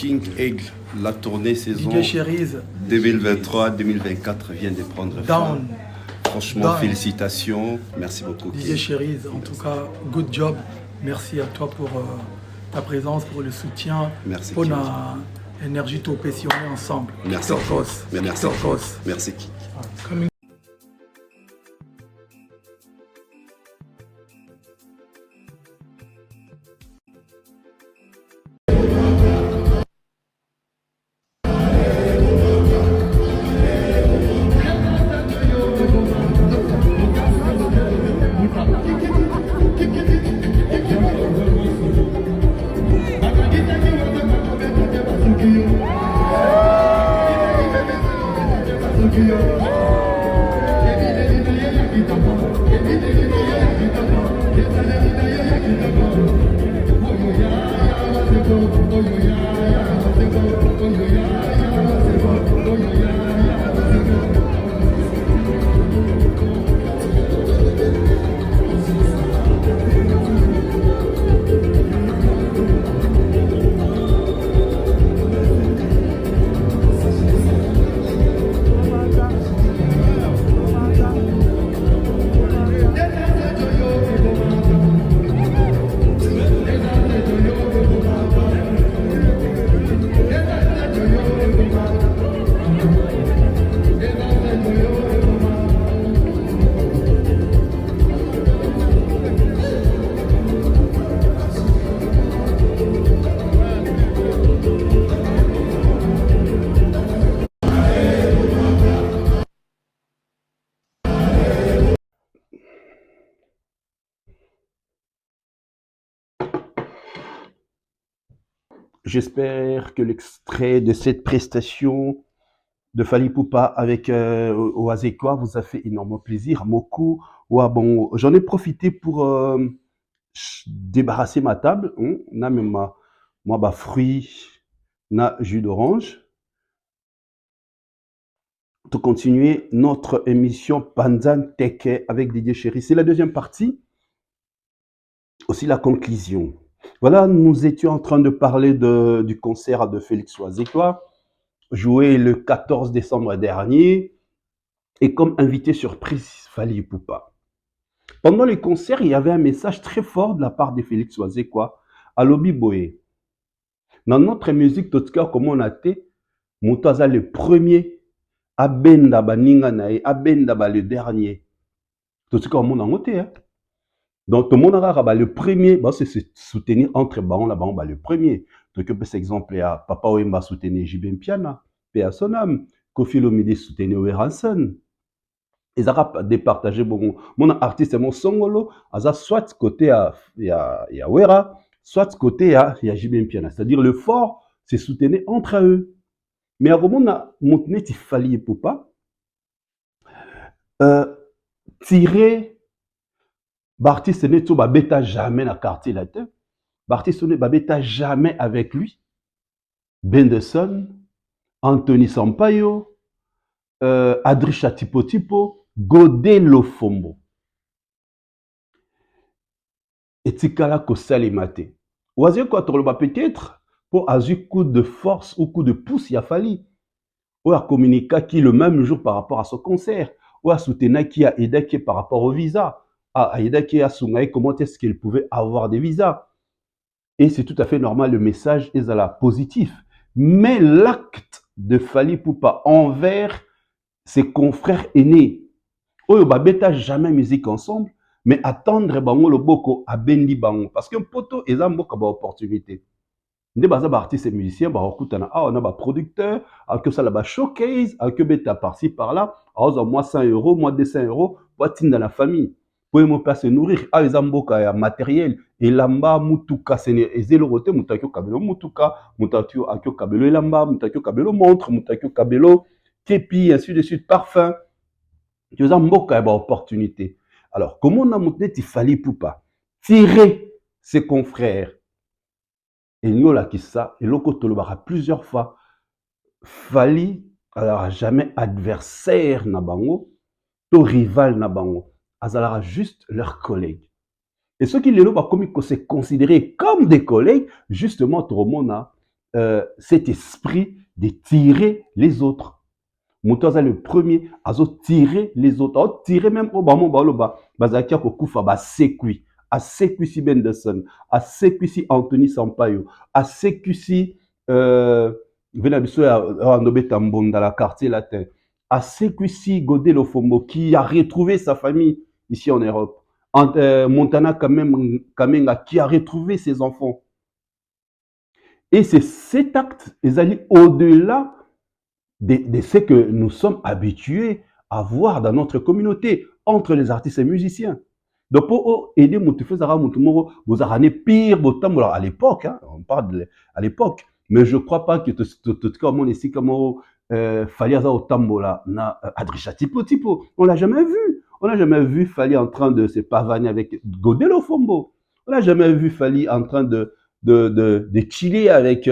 King Aigle, la tournée saison DJ Cherise, 2023-2024 vient de prendre fin. Down. Franchement, Down. félicitations. Merci beaucoup. DJ Cherise, en tout cas, good job. Merci à toi pour ta présence, pour le soutien. Merci. Pour la énergie topée ensemble. Merci. Merci. Merci. Comme J'espère que l'extrait de cette prestation de Fally Ipupa avec Oazekwa vous a fait énormément plaisir. Moku, ouais, bon, j'en ai profité pour débarrasser ma table. Na même moi, bah, fruits, na jus d'orange. Pour continuer notre émission Panzan Teke avec Didier Chéri. C'est la deuxième partie. Aussi la conclusion. Voilà, nous étions en train de parler du concert de Félix Oazekwa, joué le 14 décembre dernier, et comme invité surprise, Fally Ipupa. Pendant le concert, il y avait un message très fort de la part de Félix Oazekwa à Lobby Boé. Dans notre musique, tout cas, comme on a été, Moutaza le premier, Abenda Baninga Nae, Abenda ba le dernier. Tout cas, comme on a noté, donc, tout le monde a le premier, c'est se soutenir entre Baon, là, Baon, le premier. Donc, par exemple, Papa Wemba soutenir Jibem Piana, P.A. Sonam, Kofi Olomide soutenir Oweranson. Ils ont départagé, mon artiste, mon songolo, soit côté à Wera, soit côté à Jibem Piana. C'est-à-dire, le fort, c'est soutenir entre eux. Mais à mon il fallait pas tirer. Bartiste n'est tout babeta jamais dans le quartier latin. Bartiste n'est babeta jamais avec lui. Benderson, Anthony Sampaio, Adrisha Tipo, Godé Lofombo. Et Tikala Kosalimate. Oazio quoi peut-être pour avoir coup de force ou coup de pouce, il a fallu. Ou a communiqué qui le même jour par rapport à ce concert. Ou a soutenu qui a aidé qui par rapport au visa. A aidé qui a soutenu comment est-ce qu'il pouvait avoir des visas. Et c'est tout à fait normal, le message est à la positif. Mais l'acte de Fally Ipupa envers ses confrères aînés, oyo babeta jamais musique ensemble, mais attendre bango le boko à bendi bango. Parce qu'un poteau est un boko ba opportunité. Nde baza ba artiste et musicien ba okutana on a ba producteur, que ça là ba showcase, que beta par-ci par-là, à moi 100 €, moi 200 €, pour atteindre la famille. Pour me pas se nourrir, les amboka ya matériel, et lamba mutuka sene ezelo rote mutakyo kabelo mutuka, mutakyo akyo kabelo lamba, mutakyo kabelo montre, mutakyo kabelo kepi, ainsi de suite, parfum. Tu as mboka ya ba opportunité. Alors, comment on a monté Fally Ipupa tirer ses confrères et nous là qui ça et l'autre tolobara plusieurs fois Fally alors jamais adversaire na bango to rival na bango azalara juste leurs collègues et ceux qui les loba comme se considérer comme des collègues justement tout le monde cet esprit de tirer les autres. Moutaza le premier à tirer les autres, à tirer même au bas, bazakia kokufa ba sekui, à sekui si Benderson, à sekui si Anthony Sampaio, à sekui si Venabiso à Nobé Tambon dans la quartier latin, à sekui si Godé Lofombo qui a retrouvé sa famille ici en Europe, Montana Kamenga qui a retrouvé ses enfants. Et c'est cet acte, ils allaient au-delà de ce que nous sommes habitués à voir dans notre communauté, entre les artistes et musiciens. Donc, pour aider Moutoufouzara Moutoumoro, vous avez pire à l'époque, hein, on parle à l'époque, mais je ne crois pas que tout comme on est ici, comme Faliaza au Tambola, na Adrisha Tipo, on l'a jamais vu. On n'a jamais vu Fali en train de se pavaner avec Godelo Fombo. On n'a jamais vu Fali en train de chiller avec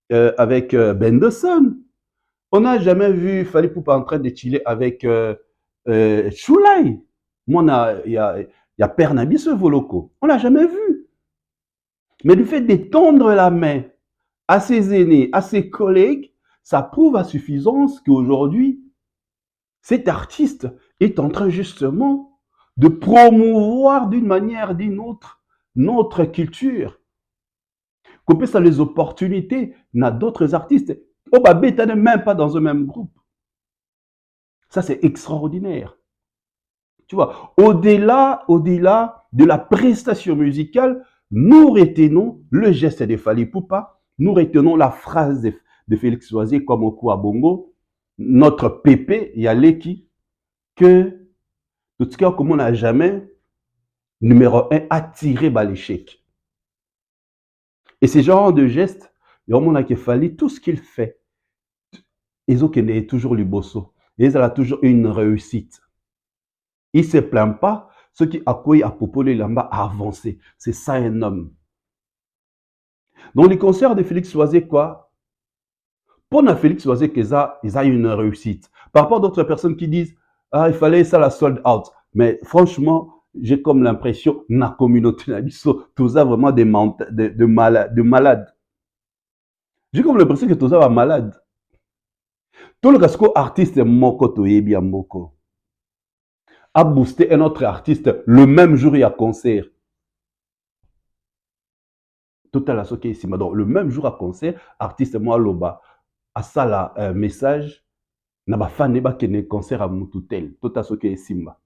Benderson. On n'a jamais vu Fali Poupa en train de chiller avec Choulay. Moi, il y a Père Nabi ce Voloko. On ne l'a jamais vu. Mais le fait d'étendre la main à ses aînés, à ses collègues, ça prouve à suffisance qu'aujourd'hui, cet artiste est en train justement de promouvoir d'une manière ou d'une autre notre culture. Couper ça les opportunités n'a d'autres artistes. Oh, bah, Beta n'est même pas dans un même groupe. Ça, c'est extraordinaire. Tu vois, au-delà de la prestation musicale, nous retenons le geste de Fali Poupa, nous retenons la phrase de Félix Oisier comme au Kouabongo, notre pépé, Yaleki, que, en tout cas, comme on n'a jamais, numéro 1, attiré par l'échec. Et ce genre de geste, il y a Fali, tout ce qu'il fait, ils ont toujours le bosso, et ils ont toujours une réussite. Il ne se plaint pas, ce qui a quoi à Popolo Lamba a avancé. C'est ça un homme. Dans les concerts de Félix Oisier, quoi, pour Félix Oisier, ils ont une réussite. Par rapport à d'autres personnes qui disent, ah, il fallait ça la sold out. Mais franchement, j'ai comme l'impression, la communauté, tous a vraiment des malades. J'ai comme l'impression que tous a malade. Tout le casco artiste moko toyebi ya moko a boosté un autre artiste le même jour il y a concert. Total à ce qui est ici. Donc, le même jour à concert, artiste moi loba a ça la message n'a pas fan n'est pas qu'un concert à Moutoutel. Total à ce qui est Simba.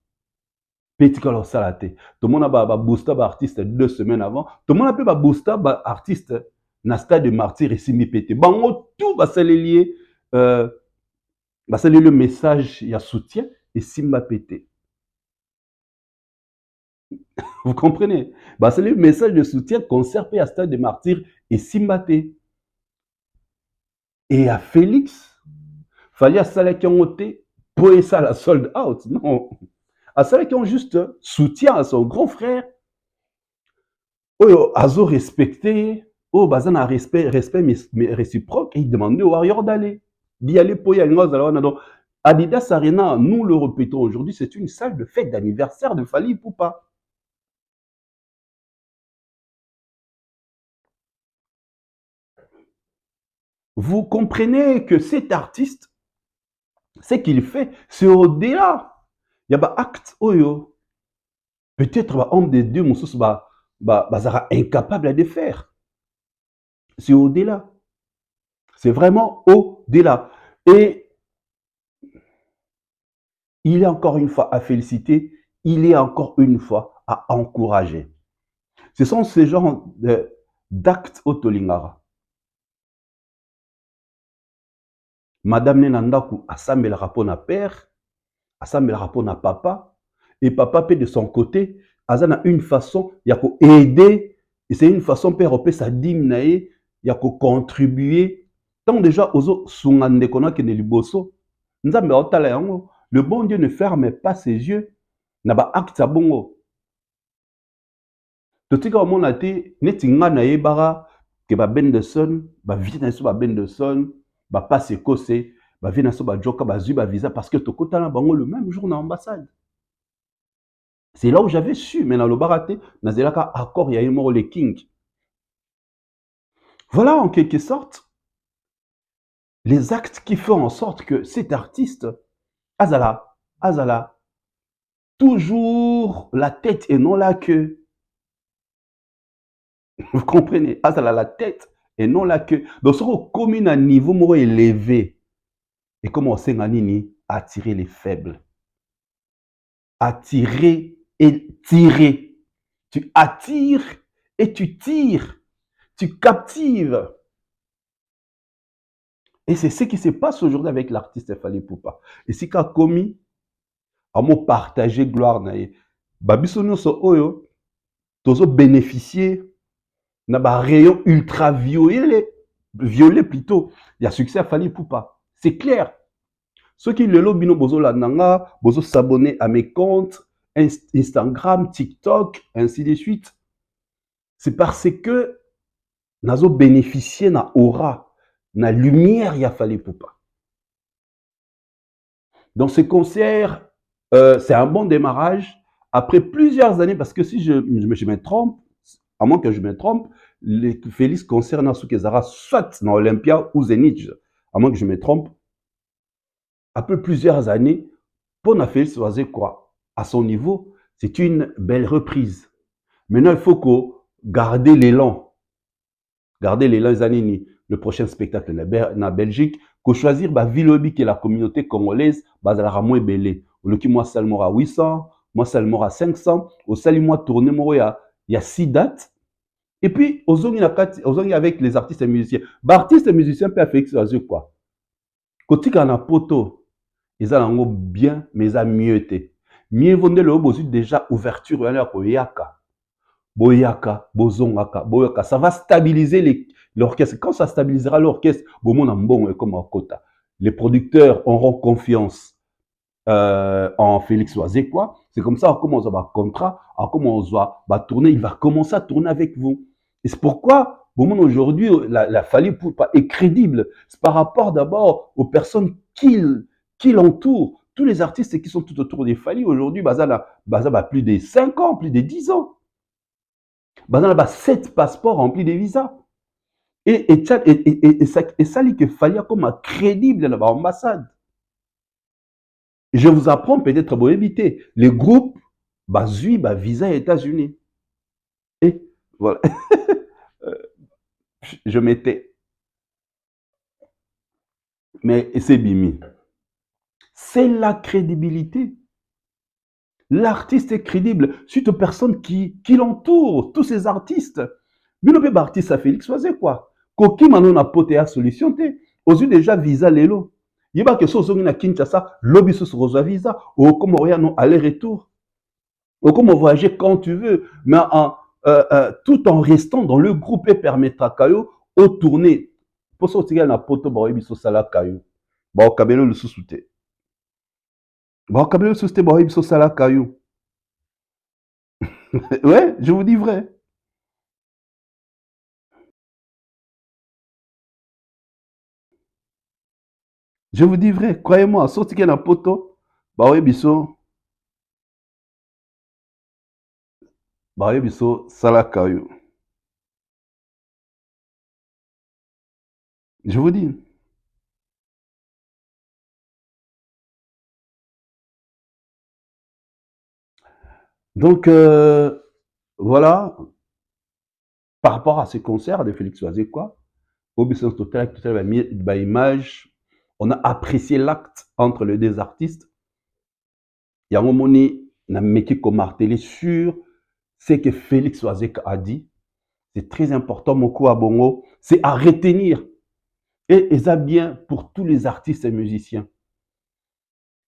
Petit alors ça la té. Tout le monde a ba booster ba artiste 2 semaines avant. Tout le monde a pu ba booster ba artiste na stade de martyr et Simi pété. Bango tout va s'allier le message il y a soutien et Simba pété. Vous comprenez? Bah, c'est le message de soutien concert à Stade des Martyrs et Simbaté. Et à Félix, fallait à Salé qui ont ôté pour ça la sold out. Non. À Salé qui ont juste soutien à son grand frère. Oh, Azo respecté. Oh, bazan a respect réciproque. Et il demandait aux Warriors d'aller. D'y aller pour y aller. Donc, Adidas Arena, nous le répétons aujourd'hui, c'est une salle de fête d'anniversaire de Fali Poupa. Vous comprenez que cet artiste, ce qu'il fait, c'est au-delà. Il y a un acte, oyo. Peut-être un homme de Dieu, Moussous, sera incapable de faire. C'est au-delà. C'est vraiment au-delà. Et il est encore une fois à féliciter, il est encore une fois à encourager. Ce sont ces genres d'actes autolingara. Madame Nenandaku assemble rapport na père, assemble rapport na papa, et papa peut de son côté, azana une façon, il y a qu'à aider, et c'est une façon père opé sa dîme nae, il y a qu'à contribuer. Tant déjà ozo sungande kona kene liboso, nzambe otala yango, le bon Dieu ne ferme pas ses yeux, na ba acte bongo. Totika o mona te neti nga na yebara ke ba Benderson, ba vina so ba Benderson, ba passe kose, ba vina so ba joka ba zui ba visa parce que tokotana bango le même jour na ambassade. C'est là où j'avais su, mais dans le baraté, nazelaka accord ya yemo le king. Voilà en quelque sorte les actes qui font en sorte que cet artiste, Azala, toujours la tête et non la queue. Vous comprenez? Azala la tête et non la queue. Donc, ce commune à niveau moins élevé. Et comment on sait attirer les faibles. Attirer et tirer. Tu attires et tu tires. Tu captives. Et c'est ce qui se passe aujourd'hui avec l'artiste Fally Ipupa. Et si qu'a commis, à mon partager gloire naïe. Babiso nyonso oyo, tozo bénéficier na ba rayon ultraviolet, violet plutôt. Il y a succès à Fally Ipupa. C'est clair. Ceux qui le lobino bozo la nanga, bozo s'abonner à mes comptes, Instagram, TikTok, ainsi de suite. C'est parce que nazo bénéficier na aura, na lumière y a Fally Ipupa. Dans ce concert, c'est un bon démarrage. Après plusieurs années, parce que si je me trompe, à moins que je me trompe, les Félix concernent à Soukezara, soit dans Olympia ou Zénith, à moins que je me trompe. Après plusieurs années, pour Félix Oisé, quoi, à son niveau, c'est une belle reprise. Maintenant, il faut garder l'élan. Garder l'élan les années, le prochain spectacle en Belgique, qu'on choisir bah, Vilobi, qui est la communauté congolaise, bah, la moins belé. Le qui moi seulement à 800, moi seulement à 500, au sali moi tourné moi il y a 6 dates. Et puis aux ongi avec les artistes et musiciens. Bah, artistes et musiciens peuvent faire quoi? Côté qu'on a poto, ils ont bien mais ils ont mieux été. Mieux vaut le déjà ouverture à leur yaka. Boyaka, bozongaka, boyaka, ça va stabiliser l'orchestre. Quand ça stabilisera l'orchestre, comme un quota. Les producteurs auront confiance en Félix Oisé, quoi. C'est comme ça, on commence à avoir contrat, on commence à tourner, il va commencer à tourner avec vous. Et c'est pourquoi, aujourd'hui, la Fally Ipupa est crédible. C'est par rapport d'abord aux personnes qui l'entourent. Tous les artistes qui sont tout autour des Fally aujourd'hui, bah, plus de 5 ans, plus de 10 ans. Bah, 7 passeports remplis de visas. Et ça dit que Fally comme un crédible dans l'ambassade. Je vous apprends peut-être pour éviter. Les groupes, visa États-Unis. Et voilà. Je mettais. Mais c'est Bimi. C'est la crédibilité. L'artiste est crédible. Suite aux personnes qui l'entourent, tous ces artistes. Binope artiste à Félix Oisé quoi. Koki manon a poté à solution te. Aux yeux déjà visa lelo. Yeba que so na Kinshasa, lobby sur reçoit visa. Ou comme non aller-retour. Ou comme voyager quand tu veux. Mais tout en restant dans le groupe et permettra kayo au tourner. Pour ça aussi na poto ba biso sala kayo. Ba kabelo le sous-souté. Ba kabelo le sous-souté ba biso sala kayo. Ouais, je vous dis vrai. Je vous dis vrai, croyez-moi, sorti qu'il y a un poteau, biso, salakayo. Je vous dis. Donc, voilà, par rapport à ce concert de Félix Oisé, quoi, au total, image, on a apprécié l'acte entre les deux artistes. Il y a un moment, on a mis comme martelé sur ce que Félix Oisé a dit. C'est très important, mon coup à Bongo, c'est à retenir. Et ça bien pour tous les artistes et musiciens.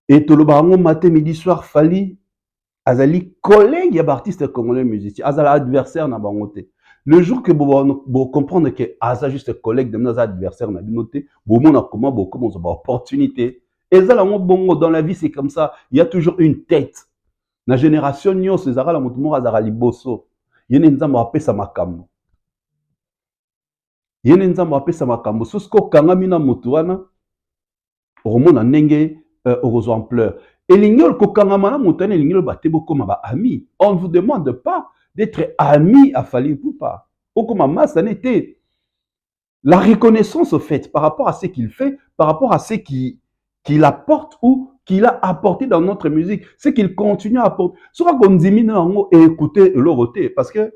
Et Tolobarango, matin, midi, soir, Fally, Azali, collègue, il y a artiste congolais musicien, Azali adversaire, n'a pas noté. Le jour que vous comprenez que Azali juste collègue de nos adversaires, n'a pas noté, vous comment vous avez opportunité. Et ça, bongo, dans la vie, c'est comme ça. Il y a toujours une tête. La génération, nous, c'est Zara, la moutoumou, Azali Bosso. Il y a une nzambo appelé sa makambo. Il y a une nzambo appelé sa makambo. Sosko kangamina mutuana, romona nenge, aux ampleurs. Et l'ignol kokangamana montane l'ignol batebo comme ami. On ne vous demande pas d'être ami à Fally Ipupa. Ou comme masse n'était. la reconnaissance au fait par rapport à ce qu'il fait, par rapport à ce qu'il apporte ou qu'il a apporté dans notre musique, ce qu'il continue à apporter. Soit qu'on diminue et écouter l'autre, parce que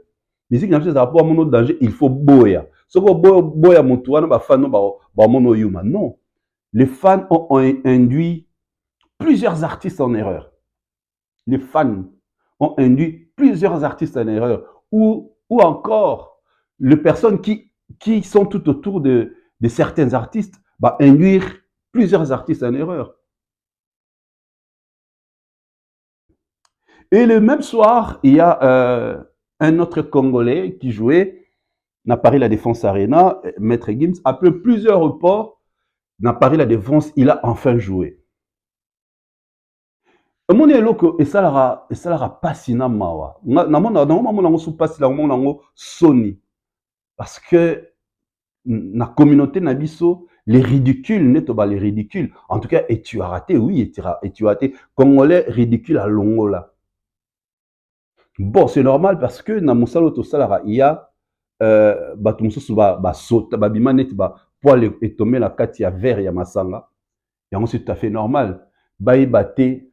musique n'a pas rapport à mon danger, il faut boya. Soit qu'on boya mon toit, ba fan ba mono yuma. Non, les fans ont induit plusieurs artistes en erreur. Les fans ont induit plusieurs artistes en erreur. Ou encore, les personnes qui sont tout autour de certains artistes, bah, induire plusieurs artistes en erreur. Et le même soir, il y a un autre Congolais qui jouait dans Paris La Défense Arena, Maître Gims, après plusieurs reports, dans Paris La Défense, il a enfin joué. Mon eloko esalara pasi na mawa. Na mona sou pasi la mona soni. Parce que na communauté na biso, les ridicules, neto ba les ridicules. En tout cas, et tu as raté, oui, et tu as raté. Congolais ridicule à Longola. Bon, c'est normal parce que na mosalo to salara, il y a bato mosusu ba sota ba bimanet ba poil etomé la kati ya verre ya masanga. Et ensuite tout à fait normal. Ba baté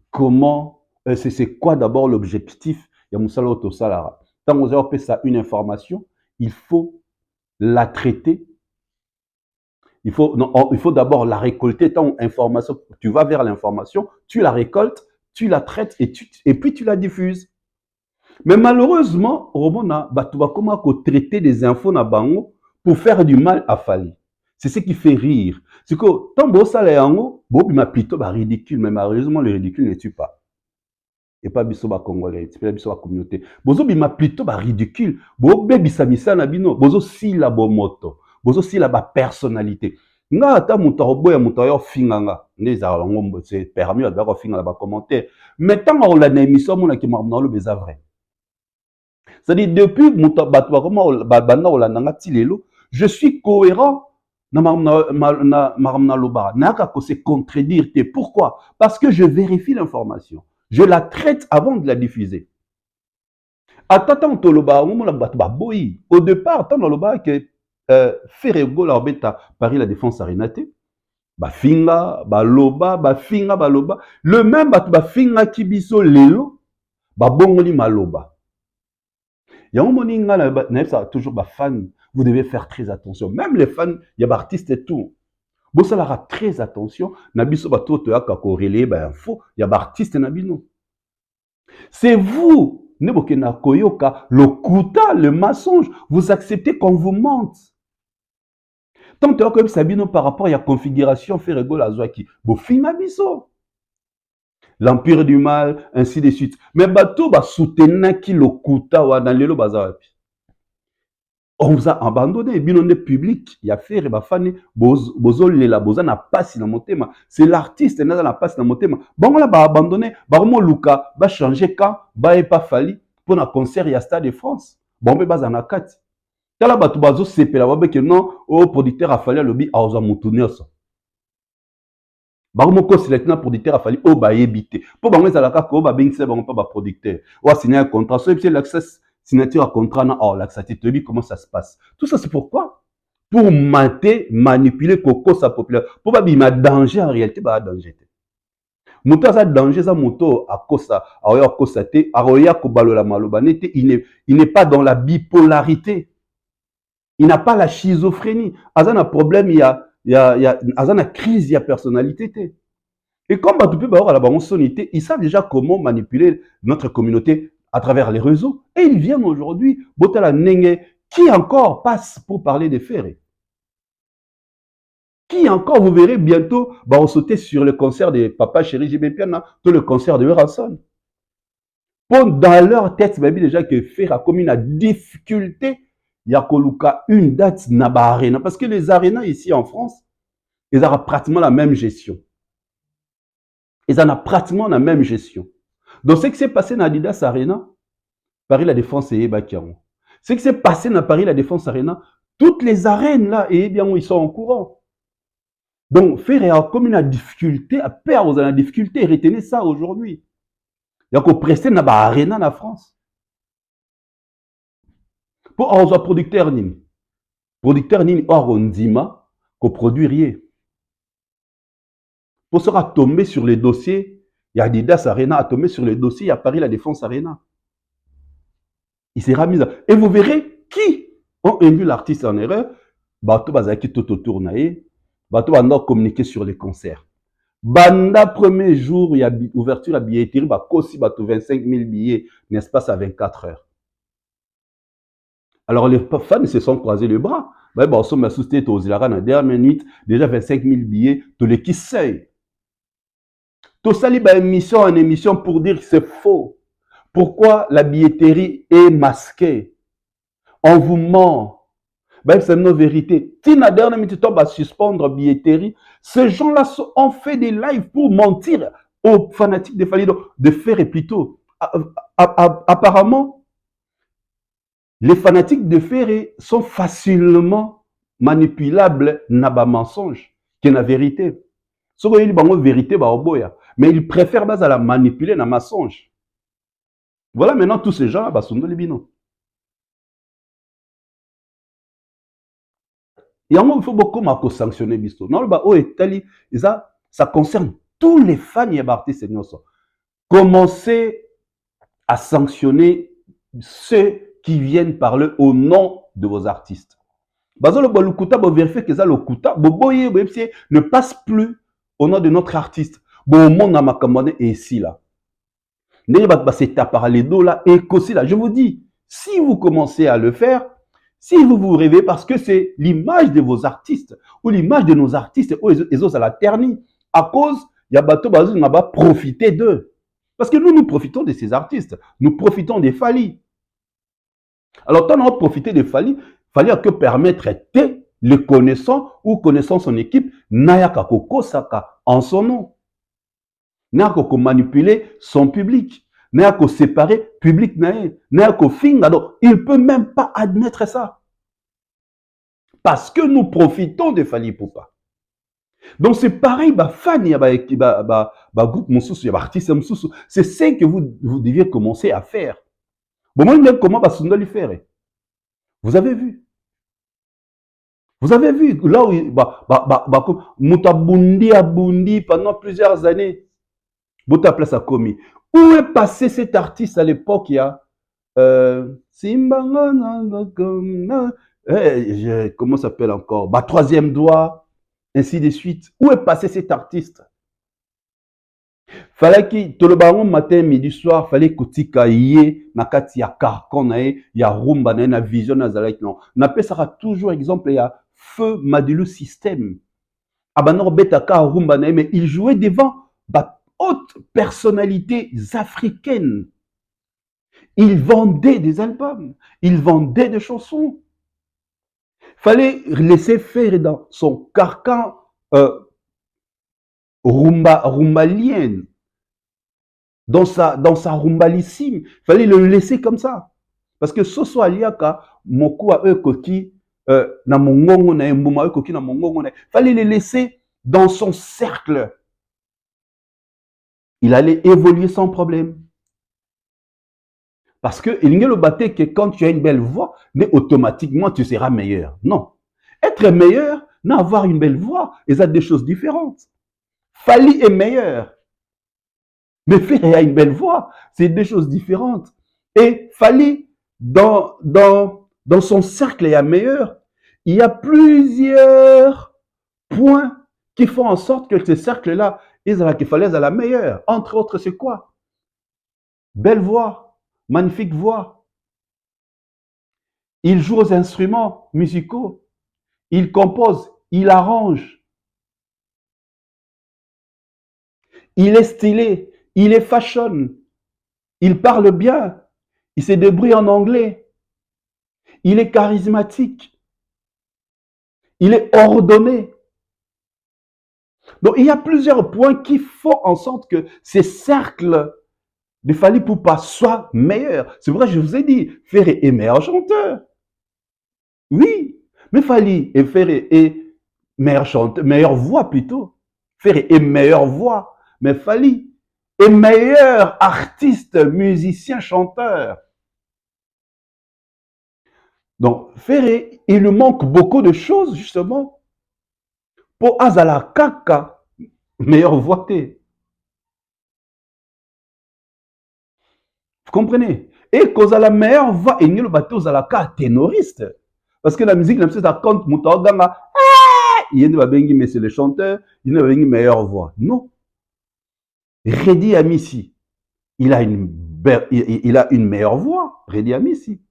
comment, c'est quoi d'abord l'objectif? Il y a Moussala Otosalara. Quand vous avez ça une information, il faut la traiter. Il faut d'abord la récolter. Tant information, tu vas vers l'information, tu la récoltes, tu la traites et puis tu la diffuses. Mais malheureusement, Romona, tu vas comment traiter des infos na bango pour faire du mal à Fali. C'est ce qui fait rire. C'est que tant que ça est plutôt ridicule, mais malheureusement le ridicule ne tue pas. Et pas biso ba congolais, c'est pas biso ba communauté. Bozo bima plutôt ridicule. Bo bebisa misana bino, bozo sila bo moto, bozo sila ba personnalité. Nga ata muto boya muto yo finganga, ndeza ngombo c'est permis de ba finga ba commentaire. Mais tant on la émission mona ki marna lo beza vrai. C'est-à-dire depuis muto batwa comment banda olandanga tilelo, je suis cohérent. Na marna loba naka ko se contredire. Pourquoi? Parce que je vérifie l'information. Je la traite avant de la diffuser. Attends, au départ, tant loba que Ferrego l'orbeta Paris La Défense Arénaté, ba finga, ba loba, ba finga, ba loba, le même ba finga kibiso lelo, ba bongoli maloba. Yango moninga na toujours ba fan, vous devez faire très attention. Même les fans, il y a artistes et tout. Vous savez très attention. Nabiso bato to yaka ko relayer ba info, il y a artiste nabino. C'est vous, nebokena koyoka, le kuta, le mensonge, vous acceptez qu'on vous mente. Tant que comme Sabino par rapport à la configuration Ferrego la Zouaki, bofina biso. L'empire du mal, ainsi de suite. Mais bato ba soutenir qui le kuta wa dans le bazawapi. On vous a abandonné, binonde public, il y a fait rebafane, bozo lela, boza na passe na motema. C'est l'artiste na na passe na motema. Bon là ba abandonné, ba mo luka, ba changer quand, ba e pas fali pour na concert ya Stade de France. Bon be baza na kati. Tala batu bazo sepela ba que non, au producteur a fallu lobby a oza mutunir ça. Ba mo ko select na producteur a fallu o ba yebité. Pour ba ngeza la ka ko ba bingse ba pas ba producteur. Ou signer un contrat, so c'est l'accès signature à contrat, comment ça se passe. Tout ça, c'est pourquoi? Pour mater, manipuler, coco sa population. Pour pas qu'il y ait danger en réalité, il y a danger. Moto a danger, ça moto à kosa, à kosa te, à roya kobalo la malobanete, il n'est pas dans la bipolarité. Il n'a pas la schizophrénie. Azan a problème, il y a azan a crise, il y a personnalité. Et comme tu peux avoir la bonne ils savent déjà comment manipuler notre communauté à travers les réseaux. Et ils viennent aujourd'hui, Botala Nenge, qui encore passe pour parler des ferrés. Qui encore, vous verrez bientôt, va sauter sur le concert de Papa Chéri Jibé Piana, tout le concert de Ranson. Dans leur tête, déjà que Ferra a commis une difficulté, il y a une date Naba Arena. Parce que les arénas ici en France, ils ont pratiquement la même gestion. Ils ont pratiquement la même gestion. Donc, ce qui s'est passé dans Adidas Arena, Paris La Défense et Ebakiaron. Ce qui s'est passé dans Paris La Défense Arena, toutes les arènes là, et bien, ils sont en courant. Donc, faire comme une difficulté, à perdre la difficulté, retenez ça aujourd'hui. Il y a qu'on presse dans l'arena en France. Pour avoir un producteur, producteur nini Orondima, coproduire. Pour sera tombé sur les dossiers, il y a Adidas Arena a tombé sur les dossiers, il y a Paris La Défense Arena. Il sera mis à... Et vous verrez qui ont induit l'artiste en erreur. Bato bazaki tout autour naé, bato banda communiquer sur les concerts. Banda premier jour, il y a ouverture à billetterie, bah kosi bato 25 000 billets, n'est-ce pas, à 24 heures. Alors les fans se sont croisés les bras. Bah on s'est soutenu aux Ilara la dernière minute, déjà 25 000 billets, tous les qui seuil. Tout ça, il y a émission en émission pour dire que c'est faux. Pourquoi la billetterie est masquée? On vous ment. Ben, c'est une vérité. Si la dernière minute, on va suspendre billetterie, ces gens-là ont fait des lives pour mentir aux fanatiques de Fally, de faire plutôt. Apparemment, les fanatiques de Ferré sont facilement manipulables dans les mensonges que la vérité. Ce qu'ils ont la vérité, mais ils préfèrent la manipuler dans le mensonge. Voilà maintenant tous ces gens-là, sont dans les binômes. Et il faut beaucoup sanctionner Bisto. Non, ça concerne tous les fans et artistes. Commencez à sanctionner ceux qui viennent parler au nom de vos artistes. Ne passe plus au nom de notre artiste. Et ici, là. Je vous dis, si vous commencez à le faire, si vous vous rêvez, parce que c'est l'image de vos artistes, ou l'image de nos artistes, ou les autres à la ternie, à cause, il y a bateau bazou, on va profiter d'eux. Parce que nous profitons de ces artistes, nous profitons des Fally. Alors, quand on a profité des Fally, Fally a que permettre les connaissants ou connaissant son équipe, Nayaka Koko Saka en son nom. Nayaka manipuler son public. Nayaka séparer public Nayaka finga. Donc, il ne peut même pas admettre ça. Parce que nous profitons de Fally Ipupa. Donc, c'est pareil, fan, il y a groupe Moussous, il y a artiste Moussous. C'est ça que vous deviez commencer à faire. Bon, moi, comment le faire? Vous avez vu? Vous avez vu là où Moutabundi a bundi pendant plusieurs années. Bota place a commis. Où est passé cet artiste à l'époque? Il y a comment ça s'appelle encore? Troisième doigt, ainsi de suite. Où est passé cet artiste? Fallait que tout le baron matin, midi, soir, fallait que tu cahiers, nakati ya carcon, ya rumba, na vision, na zalek, non. N'appelle ça toujours exemple, il y a Feu Madilu System. Abanor Betaka rumba, mais il jouait devant hautes personnalités africaines. Il vendait des albums, il vendait des chansons. Fallait laisser faire dans son carcan rumbalienne. Dans sa rumbalissime, il fallait le laisser comme ça. Parce que ce soit liaka, moku a koki, na mongongo na mbuma koki na mongongo na, fallait le laisser dans son cercle. Il allait évoluer sans problème. Parce que il n'y a le bâté que quand tu as une belle voix, mais automatiquement tu seras meilleur. Non. Être meilleur, n'avoir une belle voix, ils ont des choses différentes. Fally est meilleur. Mais Ferré a une belle voix, c'est deux choses différentes. Et Fally, dans son cercle, il y a meilleur. Il y a plusieurs points qui font en sorte que ce cercle-là, il fallait à la meilleure. Entre autres, c'est quoi? Belle voix, magnifique voix. Il joue aux instruments musicaux. Il compose, il arrange. Il est stylé. Il est fashion, il parle bien, il se débrouille en anglais, il est charismatique, il est ordonné. Donc, il y a plusieurs points qui font en sorte que ces cercles de Fally Ipupa soient meilleurs. C'est vrai que je vous ai dit, Ferré est meilleur chanteur. Oui, mais Fally et Ferré est meilleur chanteur, meilleure voix plutôt. Ferré est meilleure voix, mais Fally et meilleur artiste, musicien, chanteur. Donc, Ferré, il lui manque beaucoup de choses, justement, pour Azala Kaka, meilleure voix. Vous comprenez? Et cause à la meilleure voix, il y a le bateau à la carte ténoriste. Parce que la musique, ça compte, Moutaganga, il y a des mais c'est le chanteur, il y a une meilleure voix. Non. Redi Amissi, il a une meilleure voix. Redi Amissi.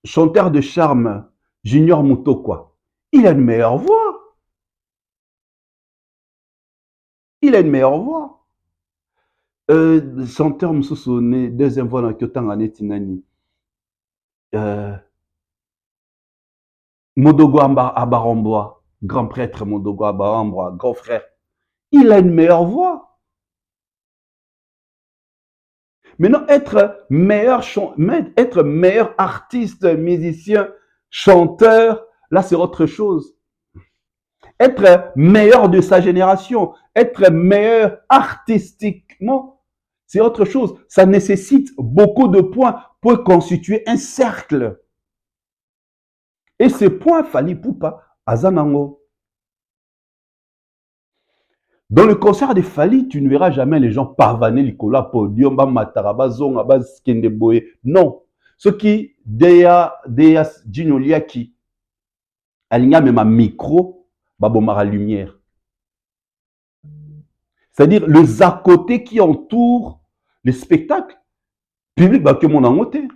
Chanteur de charme, Junior Moutokwa, il a une meilleure voix. Il a une meilleure voix. Chanteur Moussoussouné, deuxième voix dans Kyotanga Netinani. Modogo Abaromboa, grand prêtre Modogo Abaromboa, grand frère. Il a une meilleure voix. Maintenant, être meilleur artiste, musicien, chanteur, là, c'est autre chose. Être meilleur de sa génération, être meilleur artistiquement, c'est autre chose. Ça nécessite beaucoup de points pour constituer un cercle. Et ces points, Fally Ipupa, Azanango. Dans le concert de Fally, tu ne verras jamais les gens pavaner Nicolas podium, Mataraba, Zonga, Skendeboye. Non. Ce qui, Deya Djinoliaki, aligna même un micro, Babomara lumière. C'est-à-dire les à côté qui entourent les spectacles. Public, bah, que mon angoté.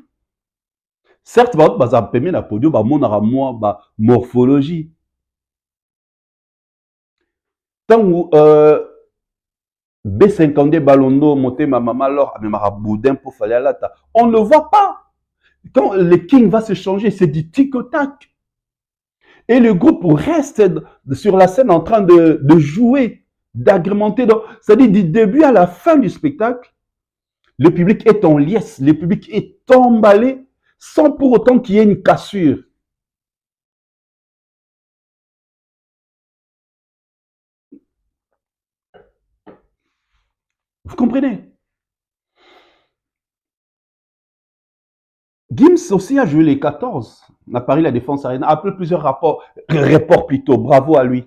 Certes, bah, ça permet la podium, bah, mon aramois, bah, morphologie. Tant où, B52 Balondo, monter ma maman, alors, mais ma boudin pour Fally Alata. On ne le voit pas. Quand le King va se changer, c'est du tic-tac. Et le groupe reste sur la scène en train de jouer, d'agrémenter. C'est-à-dire du début à la fin du spectacle, le public est en liesse, le public est emballé sans pour autant qu'il y ait une cassure. Vous comprenez? Gims aussi a joué les 14 à Paris La Défense Arena, après plusieurs reports plutôt, bravo à lui.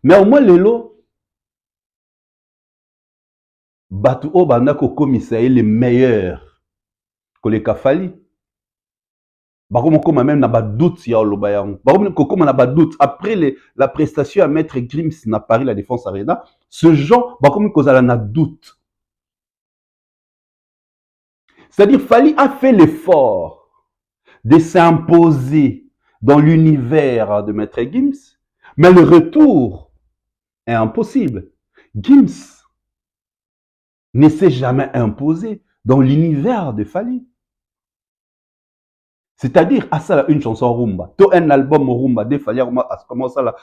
Mais au moins Lelo, Batu Obanako Komisaï, les meilleurs que les Kafali. Comme même n'a pas doute si comme n'a pas doute après la prestation à Maître Gims na Paris La Défense Arena, ce genre comme cause à la doute. C'est-à-dire Fally a fait l'effort de s'imposer dans l'univers de Maître Gims, mais le retour est impossible. Gims ne s'est jamais imposé dans l'univers de Fally. C'est-à-dire, à ça, une chanson rumba, un album rumba, des Fally, comment ça,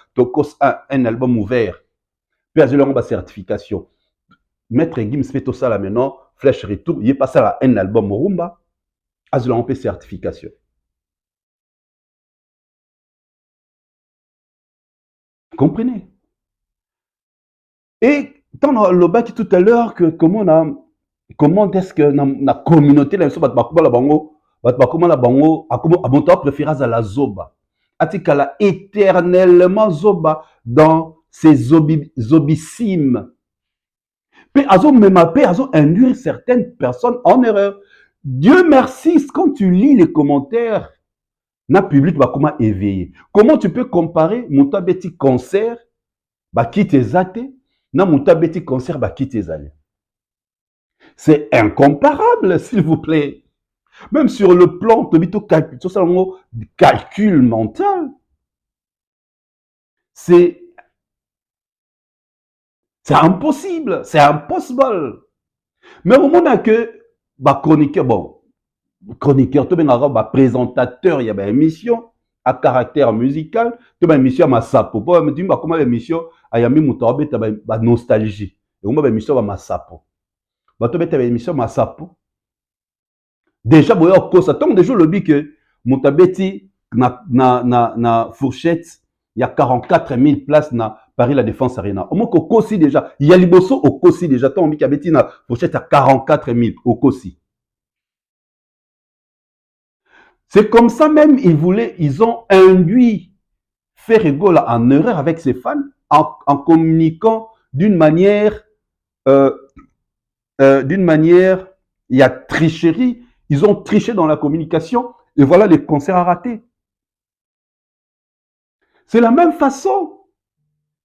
un album ouvert. Puis, à la certification. Maître Gims fait tout ça là maintenant, flèche retour, il est passé à un album rumba, à la certification. Comprenez? Et dans le bac tout à l'heure, comment est-ce que la communauté là, la bango, a préféré à la zoba. Atikala éternellement zoba dans ses zobissimes. Puis azo induire certaines personnes en erreur. Dieu merci, quand tu lis les commentaires, na public va comment éveiller. Comment tu peux comparer mon tabeti concert, bah qui t'es athée, na mon tabeti concert, bah qui t'es allé. C'est incomparable, s'il vous plaît. Même sur le plan, calcul mental, c'est impossible, c'est impossible. Mais au moment que, chroniqueur, tout le présentateur, il y a une émission à caractère musical, tout une émission à Massapo. Mais tu vois comment émission à Yami Moutaobe, tu as nostalgie. Et on a une émission à Massapo. Tu as une émission à Massapo. Déjà, vous avez déjà le dit que Moutabeti, na fourchette, il y a 44 000 places na Paris La Défense Arena. Au moins, au Kossi déjà, il y a Liboso au Kossi déjà. Tant qu'il y a fourchette à 44 000 au Kossi. C'est comme ça même, ils ont induit Ferregola en erreur avec ses fans en communiquant d'une manière, il y a tricherie. Ils ont triché dans la communication et voilà les concerts à rater. C'est la même façon.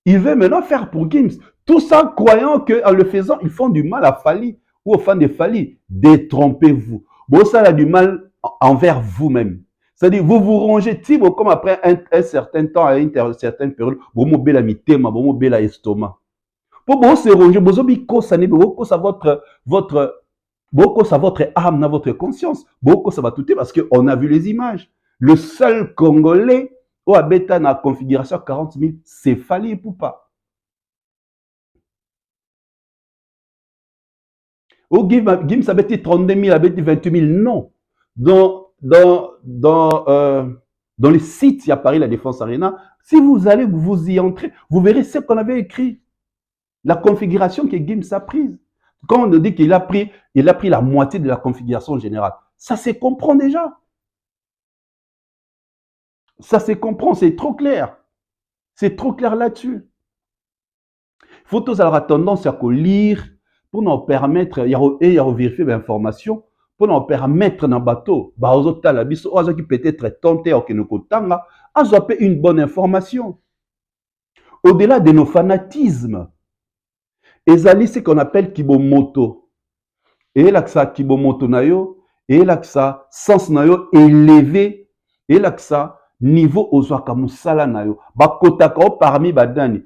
Il veut maintenant faire pour Gims. Tout ça croyant qu'en le faisant, ils font du mal à Fally ou aux fans de Fally. Détrompez-vous. Bon, ça a du mal envers vous-même. C'est-à-dire, vous vous rangez, Thibaut, comme après un certain temps, à une certaine période, vous m'obéissez la mitema, vous m'obéissez la estomac. Pour vous se ranger, vous beaucoup ça votre âme, dans votre conscience. Beaucoup ça va tout parce qu'on a vu les images. Le seul Congolais où habite dans la configuration 40 000, c'est Fally Ipupa. Au Gims habite 32 000, habite 28 000, non. Dans les sites, il y a Paris, la Défense Arena. Si vous allez, vous y entrez, vous verrez ce qu'on avait écrit. La configuration que Gims a prise. Quand on nous dit qu'il a pris la moitié de la configuration générale, ça se comprend déjà. Ça se comprend, c'est trop clair. C'est trop clair là-dessus. Il faut tous avoir tendance à lire pour nous permettre, et à vérifier l'information, pour nous permettre dans le bateau, qui peut-être tenté ou qui nous contanga, à une bonne information. Au-delà de nos fanatismes, ezali ce qu'on appelle kibomoto. Et là que ça kibomoto nayo, et là que ça sens nayo élevé, et là que ça niveau ozwaka musala nayo. Ba kotaka parmi badani.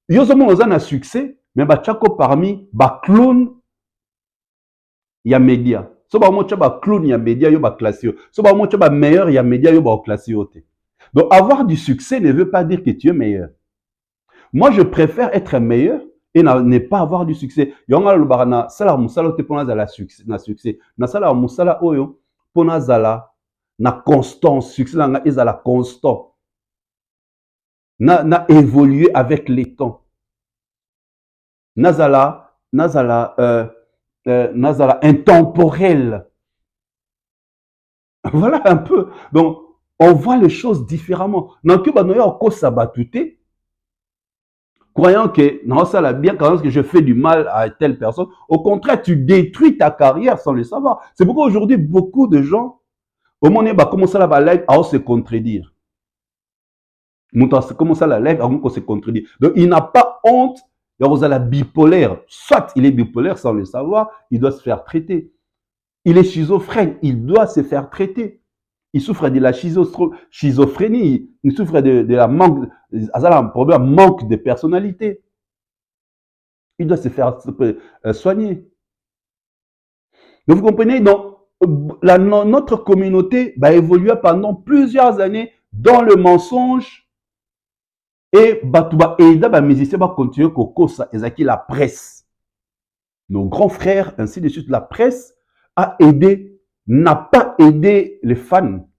Yo zomo ozana succès, mais ba chako parmi ba clown ya média. So ba mo ba clown ya média yo ba classé yo. So ba mo ba meilleur ya média yo ba classé yo te. Donc avoir du succès ne veut pas dire que tu es meilleur. Moi je préfère être meilleur et ne pas avoir du succès. Yonga lo barana sala musala te pona za la succès na succès. Na sala musala oyo pona zala na constance, succès na ezala constant. Na évoluer avec les temps. Nazala intemporel. Voilà un peu. Donc, on voit les choses différemment. Donc, croyant que non, ça l'a bien quand que je fais du mal à telle personne. Au contraire, tu détruis ta carrière sans le savoir. C'est pourquoi aujourd'hui, beaucoup de gens, au moment où commencent à la live, à se contredire. Comment ça la live, à se contredire. Donc, il n'a pas honte. Il y a la bipolaire. Soit il est bipolaire sans le savoir, il doit se faire traiter. Il est schizophrène, il doit se faire traiter. Il souffre de la schizophrénie, il souffre de la manque, un problème, manque de personnalité. Il doit se faire soigner. Donc vous comprenez, donc, notre communauté va évoluer pendant plusieurs années dans le mensonge. Et Batouba Eida, les musiciens vont continuer à ezaki la presse. Nos grands frères, ainsi de suite, la presse a aidé, n'a pas aidé les fans.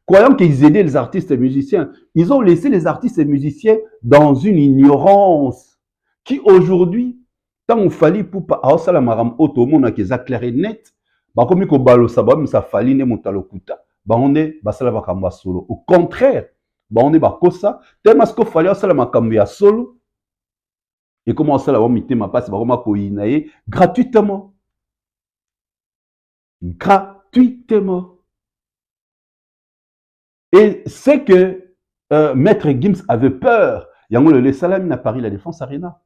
Croyant qu'ils aidaient les artistes et musiciens, ils ont laissé les artistes et musiciens dans une ignorance qui aujourd'hui, tant il fallait pour pas la maram auto monde qui est clair et net, bah comme ko balo sabam ça fallait ne montalokuta, bah on est basala bakamba solo. Au contraire, bah on est bakosa, tellement ce qu'il fallait ça la makamba solo. Et comment ça la vomité ma passe, bah comment ko inaye gratuitement. Gratuitement. Et c'est que Maître Gims avait peur. Il y a le Salamine à Paris, la Défense Arena.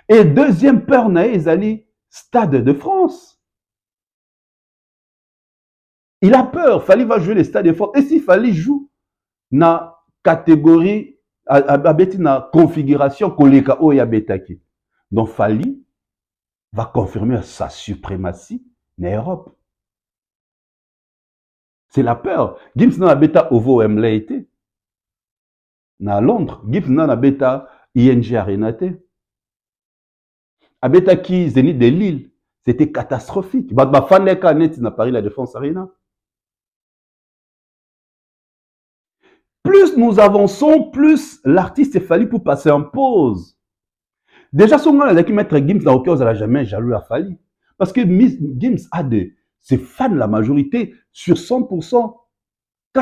Et deuxième peur, ils allaient Stade de France. Il a peur. Fally va jouer le Stade de France. Et s'il fallait jouer dans catégorie, na configuration, koleka o ya betaki. Donc Fally va confirmer sa suprématie en Europe. C'est la peur. Gims n'a bêta Ovo Wembley. Na Londres, Gims n'a bêta ING Arena. Abeta qui Zénith de Lille, c'était catastrophique. Bah fan net na Paris la Défense Arena. Plus nous avançons, plus l'artiste Fally pour passer en pause. Déjà son gars qui mettre Gims dans aucun cas jamais jaloux à Fally parce que Gims a ses fans la majorité sur 100%.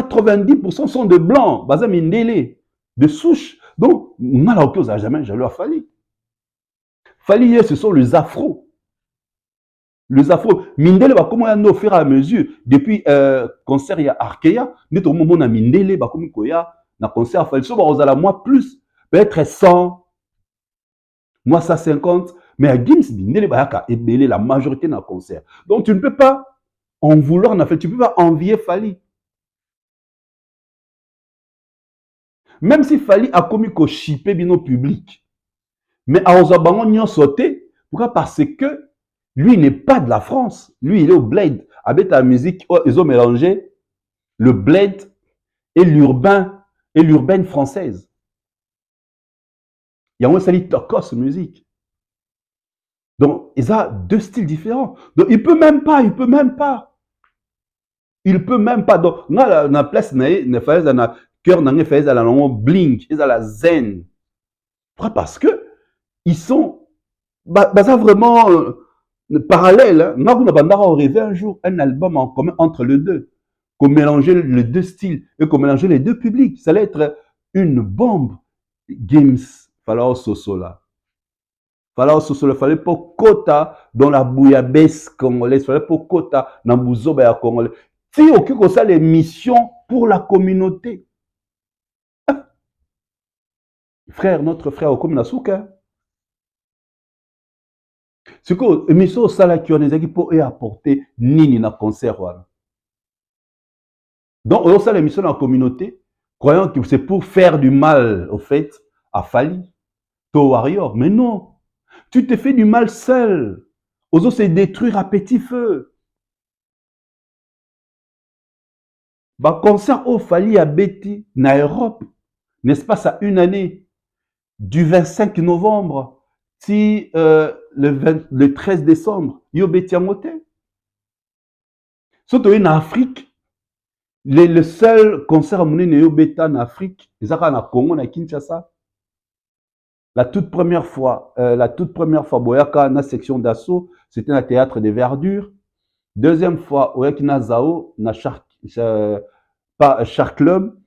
90% sont de blancs, baza mindele, de souche. Donc, on a la cause à jamais, j'ai lu à Fali. Fali, ce sont les afros. Les afros. Mindele, comment on a au fur et à mesure, depuis concert, il y a Arkea, nous avons moment Mindele, comme il y a un concert à Fali. So, on a moi plus, peut-être 100, moi 150, mais à Gims, Mindele, il la majorité dans le concert. Donc, tu ne peux pas en vouloir, en fait, tu ne peux pas envier Fali. Même si Fali a commis qu'au chipé bino public, mais à Ozabango n'y a sauté, pourquoi? Parce que lui n'est pas de la France, lui il est au bled. Avec la musique, ils ont mélangé le bled et l'urbaine française. Il y a un sali tokos musique. Donc, ils ont deux styles différents. Donc, il peut même pas. Donc, na place na faise na cœur na faise la blink, ils ont la zen. Pourquoi? Parce que ils sont vraiment parallèles. Nous avons rêvé un jour un album en commun entre les deux, qu'on mélangeait les deux styles et qu'on mélangeait les deux publics. Ça allait être une bombe. Games, fallait sosola. Fallait pas quota dans la bouillabaisse congolaise, fallait pas quota dans bouzoba congolais. Si aucun que ça les missions pour la communauté. Frère, notre frère au Kominasuka. Ce que l'émission Sala qui a pour apporter nini na concert. Donc, on a l'émission dans la communauté, croyant que c'est pour faire du mal, au fait, à Fali, to warrior. Mais non, tu te fais du mal seul. Aux autres, c'est détruire à petit feu. Bah, concert au Fali à Betty, na Europe, n'est-ce pas, ça une année, du 25 novembre, si le 13 décembre, yo Betty Amote. Surtout en Afrique, le seul concert à mon bêta en Afrique, c'est en Congo, à Kinshasa. La toute première fois, Boyaka, na section d'assaut, c'était dans le théâtre des Verdures. Deuxième fois, Oyakina Zao, na Shark Club.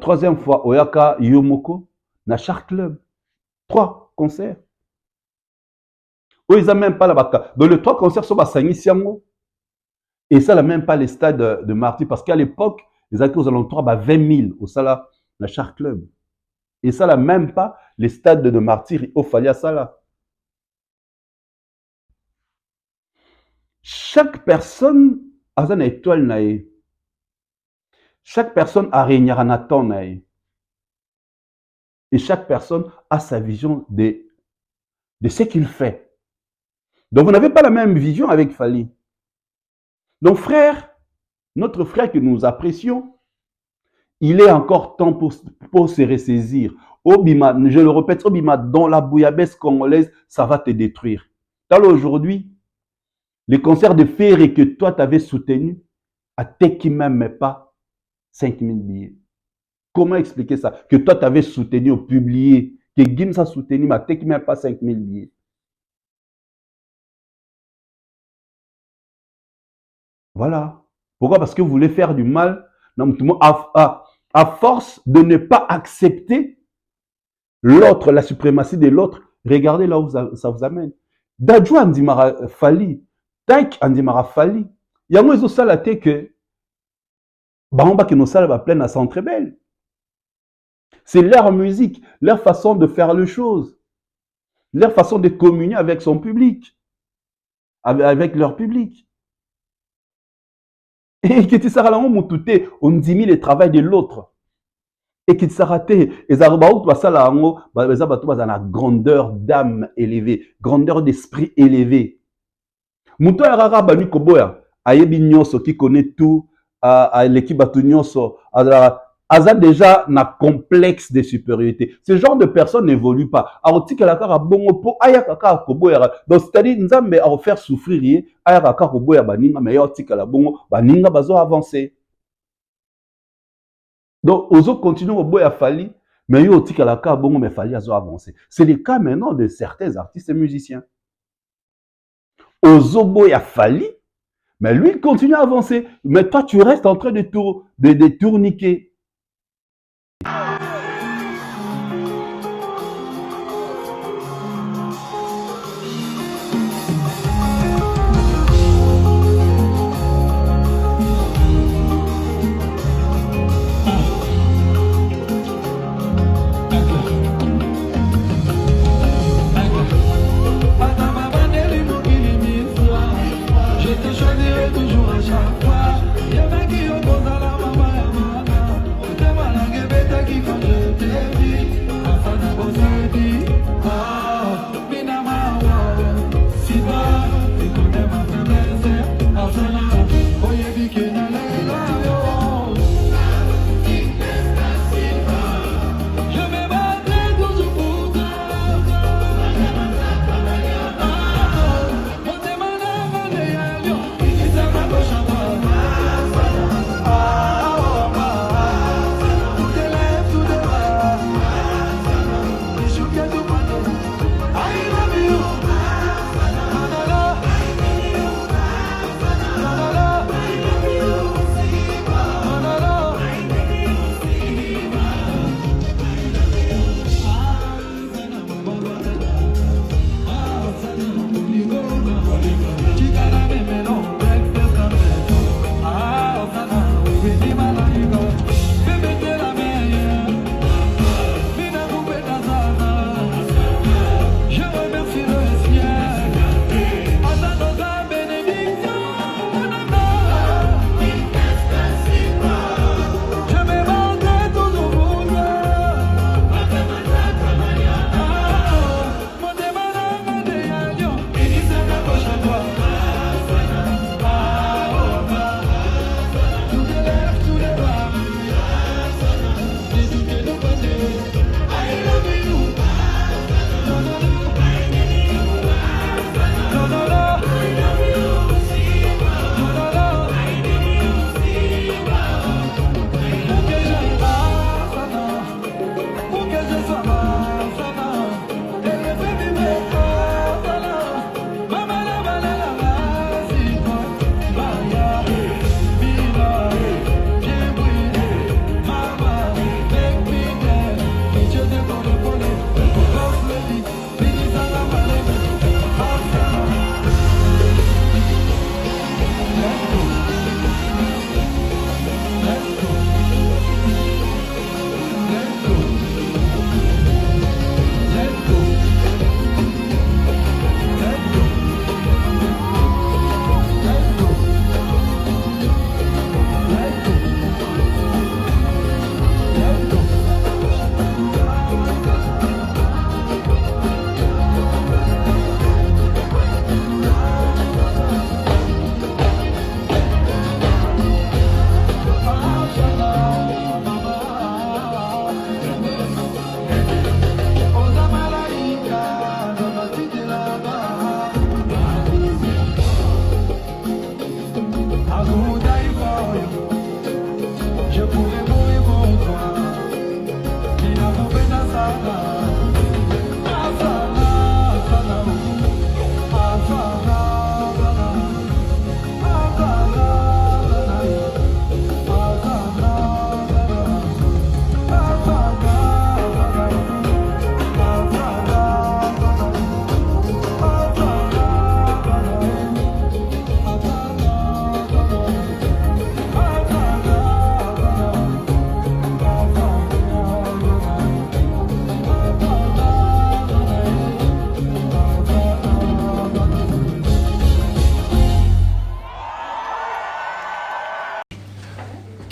Troisième fois, Oyaka Yomoko, na Shark Club. 3 concerts. Ils n'ont même pas la baka. Dans les 3 concerts, sont Bassangi Siango. Et ça n'a même pas les stades de Marty, parce qu'à l'époque, les acteurs aux alentours, 20 000 au Sala, la Shark Club. Et ça n'a même pas les stades de Martyr au Falia Sala. Chaque personne a une étoile naïe. Chaque personne a régné un Nathan naïe. Et chaque personne a sa vision de ce qu'il fait. Donc vous n'avez pas la même vision avec Fali. Donc frère, notre frère que nous apprécions, il est encore temps pour se ressaisir. Obima, je le répète, Obima, dans la bouillabaisse congolaise, ça va te détruire. Alors aujourd'hui, les concerts de Ferré que toi t'avais soutenu, à qui même pas 5 000 billets. Comment expliquer ça? Que toi t'avais soutenu au publié, que Gims a soutenu, mais à qui même pas 5 000 billets. Voilà. Pourquoi? Parce que vous voulez faire du mal. À force de ne pas accepter l'autre, la suprématie de l'autre, regardez là où ça vous amène. Dadjo Andimara Fali, Taïk Andimara Fali, il y a moins de ça la tête que Bahamba qui nous salve à pleine à centre belle. C'est leur musique, leur façon de faire les choses, leur façon de communier avec son public, avec leur public. Et qui on diminue le travail de l'autre. Et qui s'arrête. Et ça la grandeur d'âme élevée, grandeur d'esprit élevé. Mouto Rara Bani Koboya, Ayebi Nyonso qui connaît tout, à l'équipe Batu Nyonso, Aza déjà na complexe de supériorité. Ce genre de personne n'évolue pas. Alors, si quelqu'un a bon po, ayaka koboya. Donc, c'est-à-dire, Nzambe a offert souffrir, ayaka koboya baninga, mais yo tika la bon, baninga bazo avancer. Donc, ozo continue au boya Fali, mais yo tika la ka bon, mais Fali azo avancer. C'est le cas maintenant de certains artistes et musiciens. Ozo boya Fali, Mais lui, il continue à avancer. Mais toi, tu restes en train de tourniquer.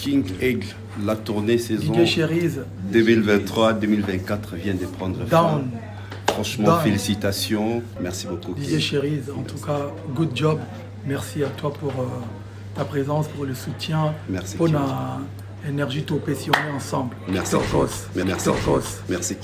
King Aigle, la tournée saison DJ Cherise, 2023-2024 vient de prendre fin. Down. Franchement, Down. Félicitations. Merci beaucoup. DJ Cherise, en tout cas, good job. Merci à toi pour ta présence, pour le soutien. Merci, pour King. la énergie tout passionné ensemble. Merci. Torcos. Merci. Torcos. Merci.